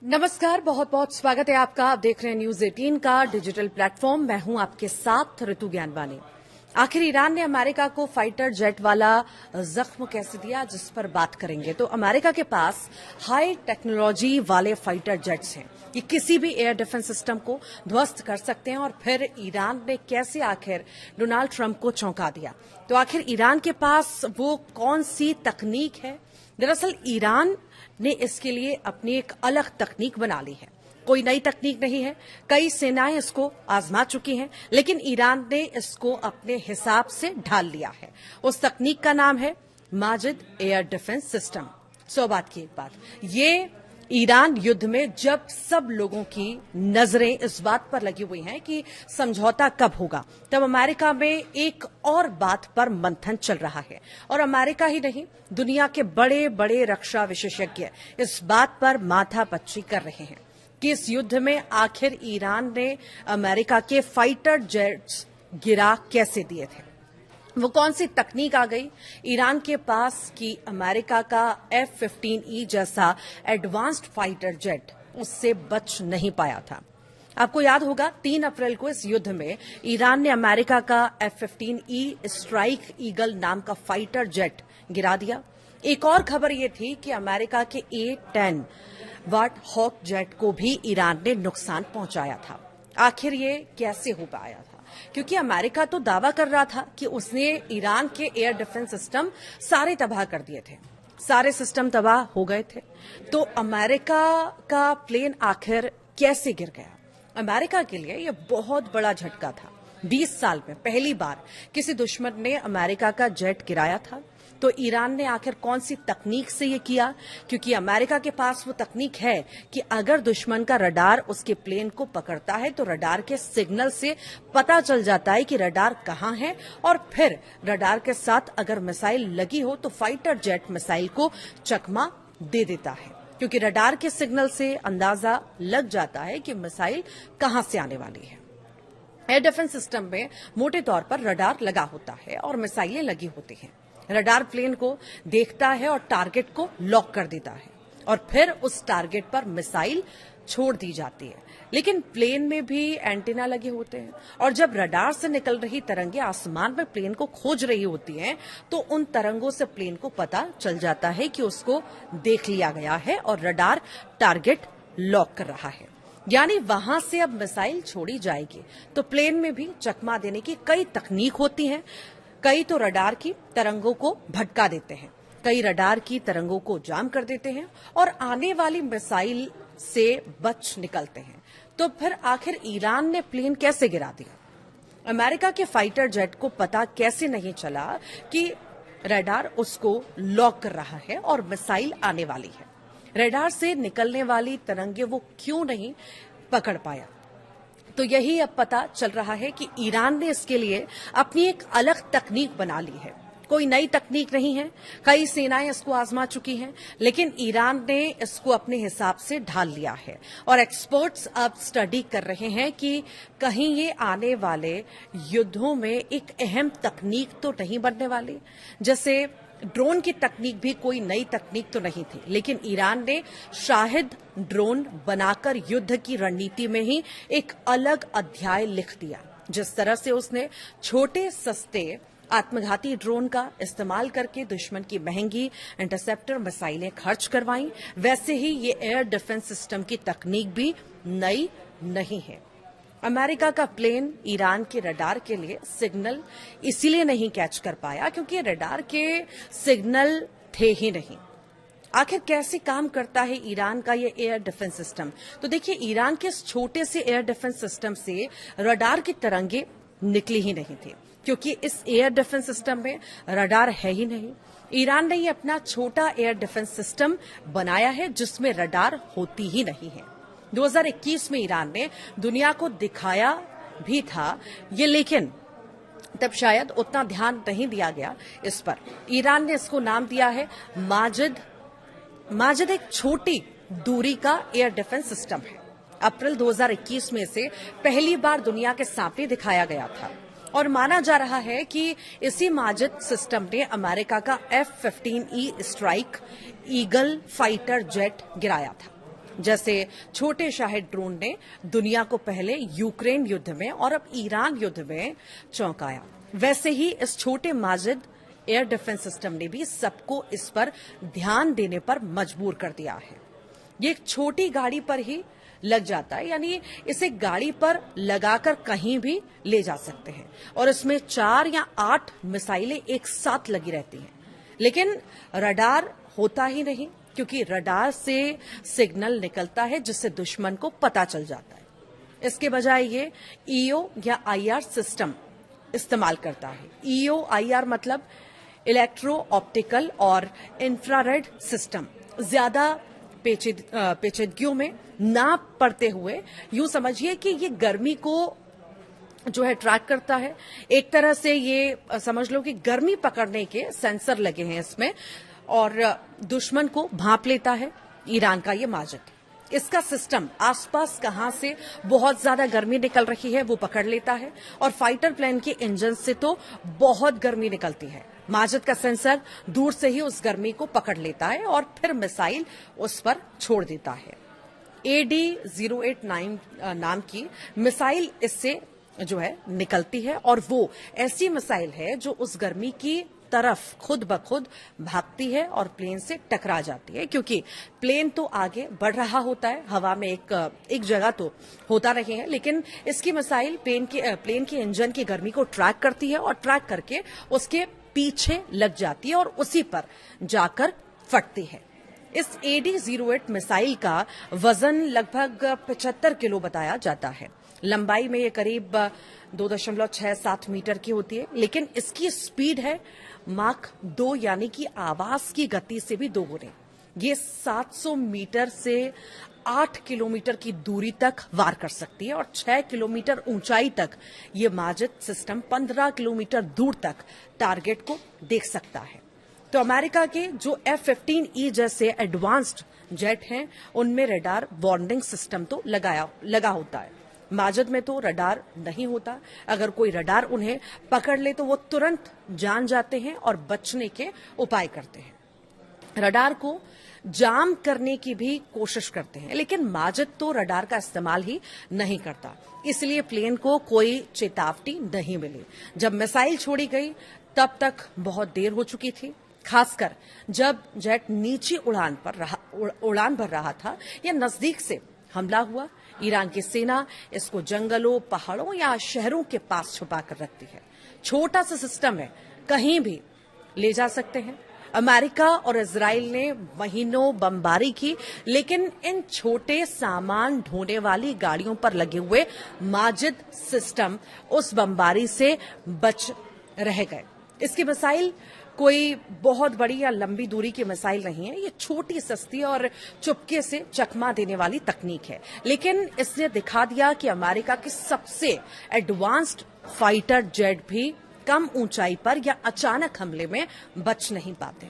नमस्कार, बहुत बहुत स्वागत है आपका। आप देख रहे हैं न्यूज 18 का डिजिटल प्लेटफॉर्म। मैं हूं आपके साथ ऋतु ज्ञानवानी। आखिर ईरान ने अमेरिका को फाइटर जेट वाला जख्म कैसे दिया, जिस पर बात करेंगे। तो अमेरिका के पास हाई टेक्नोलॉजी वाले फाइटर जेट्स हैं। ये किसी भी एयर डिफेंस सिस्टम को ध्वस्त कर सकते हैं। और फिर ईरान ने कैसे आखिर डोनाल्ड ट्रंप को चौंका दिया। तो आखिर ईरान के पास वो कौन सी तकनीक है। दरअसल ईरान ने इसके लिए अपनी एक अलग तकनीक बना ली है। कोई नई तकनीक नहीं है, कई सेनाएं इसको आजमा चुकी हैं, लेकिन ईरान ने इसको अपने हिसाब से ढाल लिया है। उस तकनीक का नाम है माजिद एयर डिफेंस सिस्टम। सौ बात की एक बात, ये ईरान युद्ध में जब सब लोगों की नजरें इस बात पर लगी हुई हैं कि समझौता कब होगा, तब अमेरिका में एक और बात पर मंथन चल रहा है। और अमेरिका ही नहीं, दुनिया के बड़े बड़े रक्षा विशेषज्ञ इस बात पर माथापच्ची कर रहे हैं कि इस युद्ध में आखिर ईरान ने अमेरिका के फाइटर जेट्स गिरा कैसे दिए थे। वो कौन सी तकनीक आ गई ईरान के पास कि अमेरिका का F-15E जैसा एडवांस्ड फाइटर जेट उससे बच नहीं पाया था। आपको याद होगा 3 अप्रैल को इस युद्ध में ईरान ने अमेरिका का F-15E स्ट्राइक ईगल नाम का फाइटर जेट गिरा दिया। एक और खबर ये थी कि अमेरिका के A-10 वाट हॉक जेट को भी ईरान ने नुकसान पहुंचाया था। आखिर ये कैसे हो पाया था? क्योंकि अमेरिका तो दावा कर रहा था कि उसने ईरान के एयर डिफेंस सिस्टम सारे तबाह कर दिए थे, सारे सिस्टम तबाह हो गए थे। तो अमेरिका का प्लेन आखिर कैसे गिर गया? अमेरिका के लिए यह बहुत बड़ा झटका था। 20 साल में पहली बार किसी दुश्मन ने अमेरिका का जेट गिराया था। तो ईरान ने आखिर कौन सी तकनीक से ये किया? क्योंकि अमेरिका के पास वो तकनीक है कि अगर दुश्मन का रडार उसके प्लेन को पकड़ता है तो रडार के सिग्नल से पता चल जाता है कि रडार कहां है। और फिर रडार के साथ अगर मिसाइल लगी हो तो फाइटर जेट मिसाइल को चकमा दे देता है, क्योंकि रडार के सिग्नल से अंदाजा लग जाता है कि मिसाइल कहां से आने वाली है। एयर डिफेंस सिस्टम में मोटे तौर पर रडार लगा होता है और मिसाइलें लगी होती हैं। रडार प्लेन को देखता है और टारगेट को लॉक कर देता है और फिर उस टारगेट पर मिसाइल छोड़ दी जाती है। लेकिन प्लेन में भी एंटीना लगे होते हैं और जब रडार से निकल रही तरंगें आसमान में प्लेन को खोज रही होती हैं तो उन तरंगों से प्लेन को पता चल जाता है कि उसको देख लिया गया है और रडार टारगेट लॉक कर रहा है। यानी वहां से अब मिसाइल छोड़ी जाएगी। तो प्लेन में भी चकमा देने की कई तकनीक होती हैं। कई तो रडार की तरंगों को भटका देते हैं, कई रडार की तरंगों को जाम कर देते हैं और आने वाली मिसाइल से बच निकलते हैं। तो फिर आखिर ईरान ने प्लेन कैसे गिरा दिया? अमेरिका के फाइटर जेट को पता कैसे नहीं चला कि रडार उसको लॉक कर रहा है और मिसाइल आने वाली है? रडार से निकलने वाली तरंगे वो क्यों नहीं पकड़ पाया? तो यही अब पता चल रहा है कि ईरान ने इसके लिए अपनी एक अलग तकनीक बना ली है। कोई नई तकनीक नहीं है, कई सेनाएं इसको आजमा चुकी हैं, लेकिन ईरान ने इसको अपने हिसाब से ढाल लिया है। और एक्सपर्ट्स अब स्टडी कर रहे हैं कि कहीं ये आने वाले युद्धों में एक अहम तकनीक तो नहीं बनने वाली। जैसे ड्रोन की तकनीक भी कोई नई तकनीक तो नहीं थी, लेकिन ईरान ने शाहिद ड्रोन बनाकर युद्ध की रणनीति में ही एक अलग अध्याय लिख दिया। जिस तरह से उसने छोटे सस्ते आत्मघाती ड्रोन का इस्तेमाल करके दुश्मन की महंगी इंटरसेप्टर मिसाइलें खर्च करवाई, वैसे ही ये एयर डिफेंस सिस्टम की तकनीक भी नई नहीं है। अमेरिका का प्लेन ईरान के रडार के लिए सिग्नल इसीलिए नहीं कैच कर पाया क्योंकि रडार के सिग्नल थे ही नहीं। आखिर कैसे काम करता है ईरान का ये एयर डिफेंस सिस्टम? तो देखिए, ईरान के इस छोटे से एयर डिफेंस सिस्टम से रडार की तरंगे निकली ही नहीं थी, क्योंकि इस एयर डिफेंस सिस्टम में रडार है ही नहीं। ईरान ने ये अपना छोटा एयर डिफेंस सिस्टम बनाया है जिसमें रडार होती ही नहीं है। 2021 में ईरान ने दुनिया को दिखाया भी था ये, लेकिन तब शायद उतना ध्यान नहीं दिया गया इस पर। ईरान ने इसको नाम दिया है माजिद। माजिद एक छोटी दूरी का एयर डिफेंस सिस्टम है। अप्रैल 2021 में इसे पहली बार दुनिया के सामने दिखाया गया था और माना जा रहा है कि इसी माजिद सिस्टम ने अमेरिका का F-15E strike eagle fighter jet गिराया था। जैसे छोटे शाहिद ड्रोन ने दुनिया को पहले यूक्रेन युद्ध में और अब ईरान युद्ध में चौंकाया, वैसे ही इस छोटे माजिद एयर डिफेंस सिस्टम ने भी सबको इस पर ध्यान देने पर मजबूर कर दिया है। ये एक छोटी गाड़ी पर ही लग जाता है, यानी इसे गाड़ी पर लगाकर कहीं भी ले जा सकते हैं और इसमें 4 या 8 मिसाइलें एक साथ लगी रहती हैं। लेकिन रडार होता ही नहीं, क्योंकि रडार से सिग्नल निकलता है जिससे दुश्मन को पता चल जाता है। इसके बजाय ये ईओ या आईआर सिस्टम इस्तेमाल करता है। ईओ आईआर मतलब इलेक्ट्रो ऑप्टिकल और इंफ्रारेड सिस्टम। ज्यादा पेचीदगियों में ना पड़ते हुए यूं समझिए कि ये गर्मी को जो है ट्रैक करता है। एक तरह से ये समझ लो कि गर्मी पकड़ने के सेंसर लगे हैं इसमें और दुश्मन को भांप लेता है ईरान का ये माजिद। इसका सिस्टम आसपास कहां से बहुत ज्यादा गर्मी निकल रही है वो पकड़ लेता है और फाइटर प्लेन के इंजन से तो बहुत गर्मी निकलती है। माजिद का सेंसर दूर से ही उस गर्मी को पकड़ लेता है और फिर मिसाइल उस पर छोड़ देता है। AD-089 नाम की मिसाइल इससे जो है निकलती है और वो ऐसी मिसाइल है जो उस गर्मी की तरफ खुद ब खुद भागती है और प्लेन से टकरा जाती है, क्योंकि प्लेन तो आगे बढ़ रहा होता है, हवा में एक जगह तो होता रहे हैं, लेकिन इसकी मिसाइल प्लेन के इंजन की गर्मी को ट्रैक करती है और ट्रैक करके उसके पीछे लग जाती है और उसी पर जाकर फटती है। इस AD-08 मिसाइल का वजन लगभग 75 किलो बताया जाता है। लंबाई में ये करीब 2.67 मीटर की होती है, लेकिन इसकी स्पीड है माक 2, यानी कि आवाज की गति से भी 2 गुने। ये 700 मीटर से 8 किलोमीटर की दूरी तक वार कर सकती है और 6 किलोमीटर ऊंचाई तक ये माजिद सिस्टम 15 किलोमीटर दूर तक टारगेट को देख सकता है। तो अमेरिका के जो F-15E जैसे एडवांस्ड जेट हैं उनमें रडार वार्निंग सिस्टम तो लगा होता है। माजिद में तो रडार नहीं होता। अगर कोई रडार उन्हें पकड़ ले तो वो तुरंत जान जाते हैं और बचने के उपाय करते हैं। रडार को जाम करने की भी कोशिश करते हैं, लेकिन माजिद तो रडार का इस्तेमाल ही नहीं करता, इसलिए प्लेन को कोई चेतावनी नहीं मिली। जब मिसाइल छोड़ी गई तब तक बहुत देर हो चुकी थी, खासकर जब जेट नीचे उड़ान भर रहा था या नजदीक से हमला हुआ। ईरान की सेना इसको जंगलों, पहाड़ों या शहरों के पास छुपा कर रखती है। छोटा सा सिस्टम है, कहीं भी ले जा सकते हैं। अमेरिका और इजराइल ने महीनों बमबारी की, लेकिन इन छोटे सामान ढोने वाली गाड़ियों पर लगे हुए माजिद सिस्टम उस बमबारी से बच रह गए। इसकी मिसाइल कोई बहुत बड़ी या लंबी दूरी की मिसाइल नहीं है, ये छोटी, सस्ती और चुपके से चकमा देने वाली तकनीक है, लेकिन इसने दिखा दिया कि अमेरिका के सबसे एडवांस्ड फाइटर जेट भी कम ऊंचाई पर या अचानक हमले में बच नहीं पाते।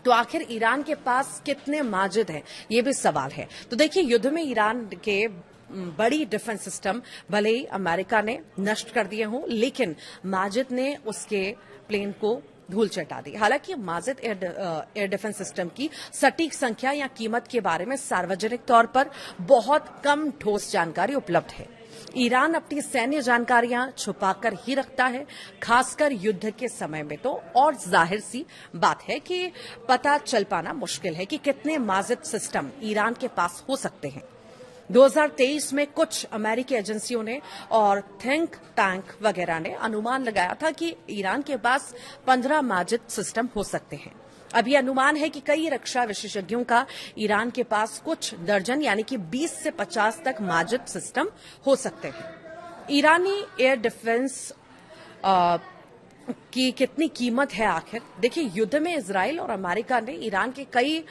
तो आखिर ईरान के पास कितने माजिद हैं, ये भी सवाल है। तो देखिए, युद्ध में ईरान के बड़ी डिफेंस सिस्टम भले ही अमेरिका ने नष्ट कर दिए हों, लेकिन माजिद ने उसके प्लेन को धूल चटा दी। हालांकि माजिद एयर डिफेंस सिस्टम की सटीक संख्या या कीमत के बारे में सार्वजनिक तौर पर बहुत कम ठोस जानकारी उपलब्ध है। ईरान अपनी सैन्य जानकारियां छुपाकर ही रखता है, खासकर युद्ध के समय में तो और जाहिर सी बात है कि पता चल पाना मुश्किल है कि कितने माजिद सिस्टम ईरान के पास हो सकते हैं। 2023 में कुछ अमेरिकी एजेंसियों ने और थिंक टैंक वगैरह ने अनुमान लगाया था कि ईरान के पास 15 माजिद सिस्टम हो सकते हैं। अब यह अनुमान है कि कई रक्षा विशेषज्ञों का ईरान के पास कुछ दर्जन यानी कि 20 से 50 तक माजिद सिस्टम हो सकते हैं। ईरानी एयर डिफेंस की कितनी कीमत है आखिर? देखिए, युद्ध में इजराइल और अमेरिका ने ईरान के कई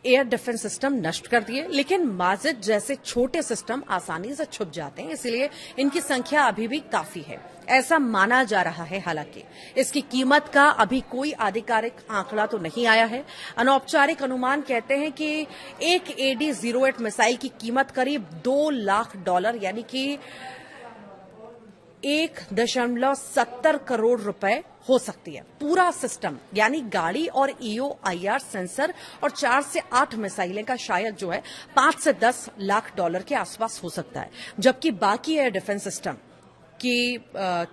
एयर डिफेंस सिस्टम नष्ट कर दिए, लेकिन माजिद जैसे छोटे सिस्टम आसानी से छुप जाते हैं, इसलिए इनकी संख्या अभी भी काफी है, ऐसा माना जा रहा है। हालांकि इसकी कीमत का अभी कोई आधिकारिक आंकड़ा तो नहीं आया है। अनौपचारिक अनुमान कहते हैं कि एक AD-08 मिसाइल की कीमत करीब $2 लाख यानी कि 1.70 करोड़ रुपए हो सकती है। पूरा सिस्टम यानी गाड़ी और EOIR सेंसर और 4 से 8 मिसाइलें का शायद जो है 5 से 10 लाख डॉलर के आसपास हो सकता है, जबकि बाकी एयर डिफेंस सिस्टम की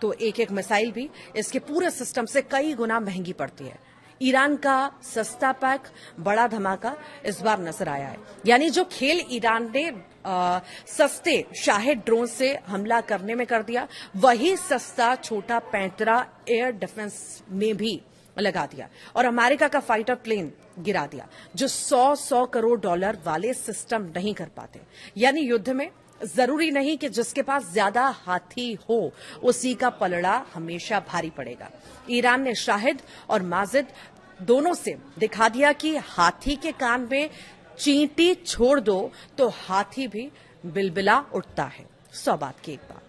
तो एक एक मिसाइल भी इसके पूरे सिस्टम से कई गुना महंगी पड़ती है। ईरान का सस्ता पैक बड़ा धमाका इस बार नजर आया है। यानी जो खेल ईरान ने सस्ते शाहिद ड्रोन से हमला करने में कर दिया, वही सस्ता छोटा पैंतरा एयर डिफेंस में भी लगा दिया और अमेरिका का फाइटर प्लेन गिरा दिया, जो 100 करोड़ डॉलर वाले सिस्टम नहीं कर पाते। यानी युद्ध में जरूरी नहीं कि जिसके पास ज्यादा हाथी हो उसी का पलड़ा हमेशा भारी पड़ेगा। ईरान ने शाहिद और माजिद दोनों से दिखा दिया कि हाथी के कान में चींटी छोड़ दो तो हाथी भी बिलबिला उठता है। 100 बात की एक बात।